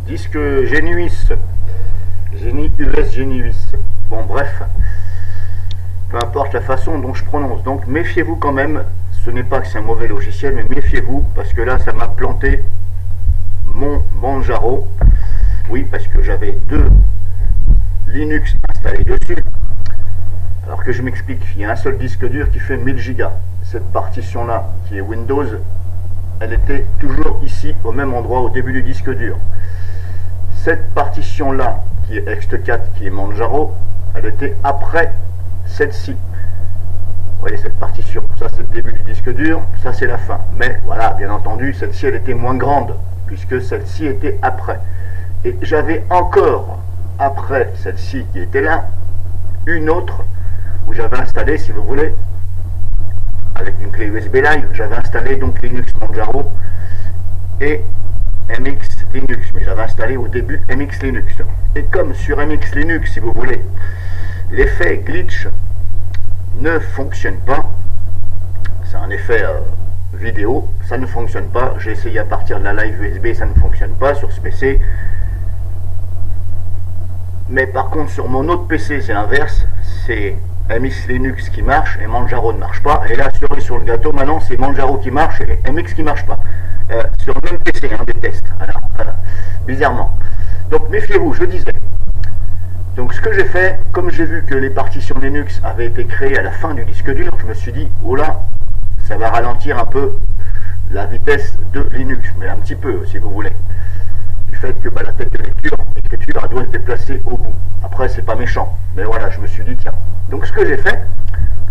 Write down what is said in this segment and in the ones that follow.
disque Genuis, US Genuis. Bon, bref, peu importe la façon dont je prononce. Donc, méfiez-vous quand même. Ce n'est pas que c'est un mauvais logiciel, mais méfiez-vous parce que là, ça m'a planté mon Manjaro. Oui, parce que j'avais deux Linux installés dessus. Alors que je m'explique, il y a un seul disque dur qui fait 1000 Go. Cette partition-là, qui est Windows, elle était toujours ici, au même endroit, au début du disque dur. Cette partition-là, qui est ext4, qui est Manjaro, elle était après celle-ci. Vous voyez cette partition, ça c'est le début du disque dur, ça c'est la fin. Mais voilà, bien entendu, celle-ci elle était moins grande, puisque celle-ci était après. Et j'avais encore, après celle-ci qui était là, une autre, où j'avais installé, si vous voulez, avec une clé USB Live, j'avais installé donc Linux Manjaro et MX Linux, mais j'avais installé au début MX Linux. Et comme sur MX Linux, si vous voulez, l'effet glitch ne fonctionne pas, c'est un effet vidéo, ça ne fonctionne pas. J'ai essayé à partir de la live USB, ça ne fonctionne pas sur ce PC. Mais par contre sur mon autre PC c'est l'inverse, c'est MX Linux qui marche et Manjaro ne marche pas. Et là cerise sur le gâteau, maintenant c'est Manjaro qui marche et MX qui marche pas. Sur le même PC, des tests. Voilà. Bizarrement. Donc méfiez-vous, je disais. Donc ce que j'ai fait, comme j'ai vu que les partitions Linux avaient été créées à la fin du disque dur, je me suis dit, oh là, ça va ralentir un peu la vitesse de Linux, mais un petit peu si vous voulez. Du fait que la tête de l'écriture, elle doit se déplacer au bout. Après c'est pas méchant, mais voilà, je me suis dit, tiens. Donc ce que j'ai fait,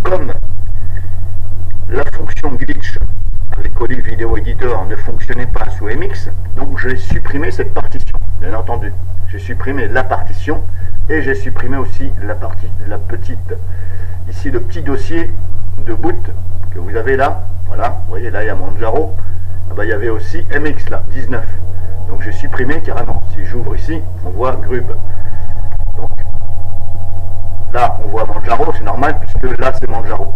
comme la fonction glitch avec Olive Video Editor ne fonctionnait pas sous MX, donc j'ai supprimé cette partition, bien entendu. J'ai supprimé la partition et j'ai supprimé aussi la petite, ici le petit dossier de boot que vous avez là. Voilà, vous voyez là il y a Manjaro, il y avait aussi MX là, 19. Donc j'ai supprimé carrément. Si j'ouvre ici, on voit Grub. Donc là on voit Manjaro, c'est normal puisque là c'est Manjaro.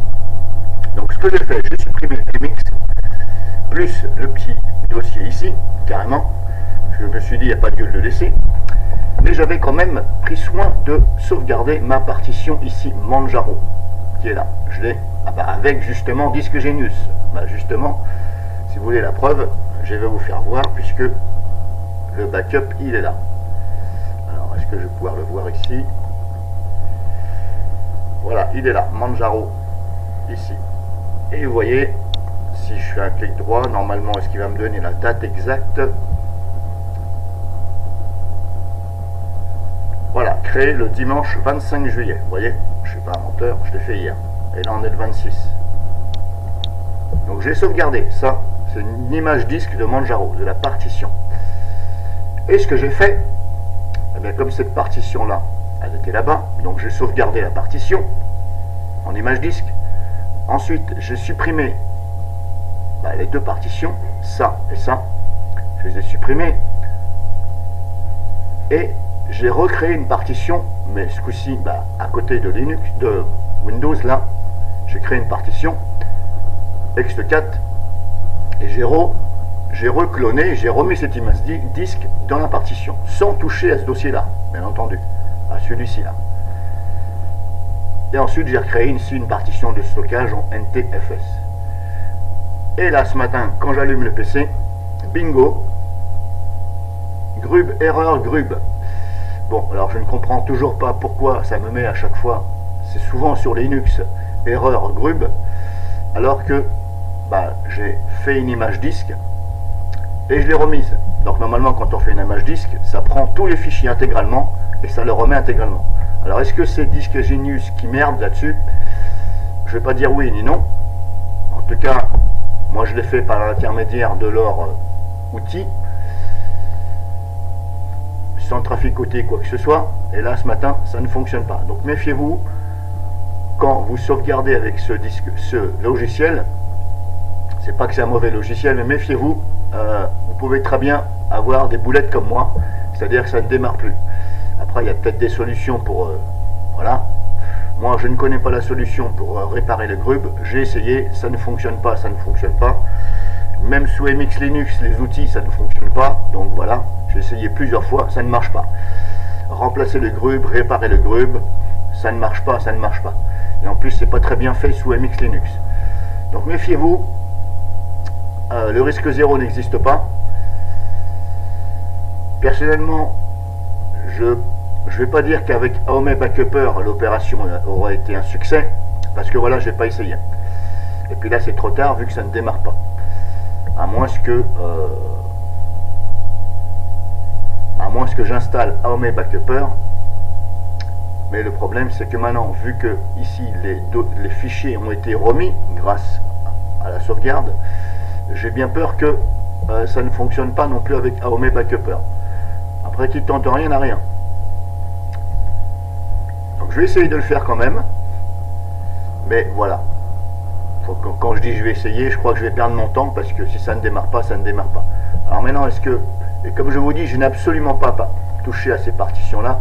Donc ce que j'ai fait, j'ai supprimé MX plus le petit dossier ici, carrément. Je me suis dit, il n'y a pas de gueule de laisser. Mais j'avais quand même pris soin de sauvegarder ma partition ici, Manjaro, qui est là. Je l'ai avec justement disque Genius. Justement, si vous voulez la preuve, je vais vous faire voir, puisque le backup, il est là. Alors, est-ce que je vais pouvoir le voir ici? Voilà, il est là, Manjaro, ici. Et vous voyez, si je fais un clic droit, normalement, est-ce qu'il va me donner la date exacte? Voilà, créé le dimanche 25 juillet. Vous voyez, je ne suis pas un menteur, je l'ai fait hier. Et là, on est le 26. Donc, j'ai sauvegardé. Ça, c'est une image disque de Manjaro, de la partition. Et ce que j'ai fait, eh bien, comme cette partition-là, elle était là-bas, donc j'ai sauvegardé la partition en image disque. Ensuite, j'ai supprimé les deux partitions, ça et ça. Je les ai supprimées. Et j'ai recréé une partition, mais ce coup-ci, à côté de Linux, de Windows, là, j'ai créé une partition ext4 et j'ai recloné, j'ai remis cette image disque dans la partition, sans toucher à ce dossier-là, bien entendu, à celui-ci là. Et ensuite, j'ai recréé ici une partition de stockage en NTFS. Et là, ce matin, quand j'allume le PC, bingo, Grub, erreur Grub. Bon, alors je ne comprends toujours pas pourquoi ça me met à chaque fois, c'est souvent sur Linux, erreur Grub, alors que j'ai fait une image disque et je l'ai remise. Donc normalement quand on fait une image disque, ça prend tous les fichiers intégralement et ça le remet intégralement. Alors est-ce que c'est disque Genius qui merde là-dessus? Je vais pas dire oui ni non. En tout cas, moi je l'ai fait par l'intermédiaire de leur outil, sans traficoter quoi que ce soit, et là ce matin ça ne fonctionne pas. Donc méfiez-vous quand vous sauvegardez avec ce logiciel. C'est pas que c'est un mauvais logiciel, mais méfiez-vous, vous pouvez très bien avoir des boulettes comme moi, c'est-à-dire que ça ne démarre plus. Après il y a peut-être des solutions pour voilà. Moi je ne connais pas la solution pour réparer le Grub, j'ai essayé, ça ne fonctionne pas, Même sous MX Linux, les outils, ça ne fonctionne pas. Donc voilà, j'ai essayé plusieurs fois, ça ne marche pas. Remplacer le grub, réparer le grub, ça ne marche pas, ça ne marche pas. Et en plus, c'est pas très bien fait sous MX Linux. Donc méfiez-vous, le risque zéro n'existe pas. Personnellement, je ne vais pas dire qu'avec AOME Backupper, l'opération aurait été un succès, parce que voilà, j'ai pas essayé. Et puis là, c'est trop tard, vu que ça ne démarre pas. À moins que j'installe AOME Backupper. Mais le problème, c'est que maintenant, vu que ici, les fichiers ont été remis grâce à la sauvegarde, j'ai bien peur que ça ne fonctionne pas non plus avec AOME Backupper. Après, qui tente rien n'a rien. Donc, je vais essayer de le faire quand même. Mais voilà. Quand je dis je vais essayer, je crois que je vais perdre mon temps parce que si ça ne démarre pas, ça ne démarre pas. Alors maintenant, est-ce que... Et comme je vous dis, je n'ai absolument pas touché à ces partitions-là.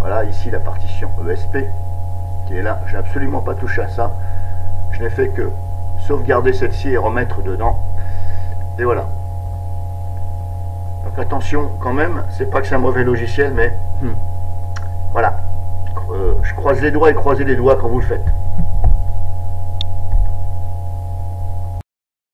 Voilà, ici la partition ESP qui est là. Je n'ai absolument pas touché à ça. Je n'ai fait que sauvegarder celle-ci et remettre dedans. Et voilà. Donc attention quand même, c'est pas que c'est un mauvais logiciel, mais voilà. Je croise les doigts et croisez les doigts quand vous le faites.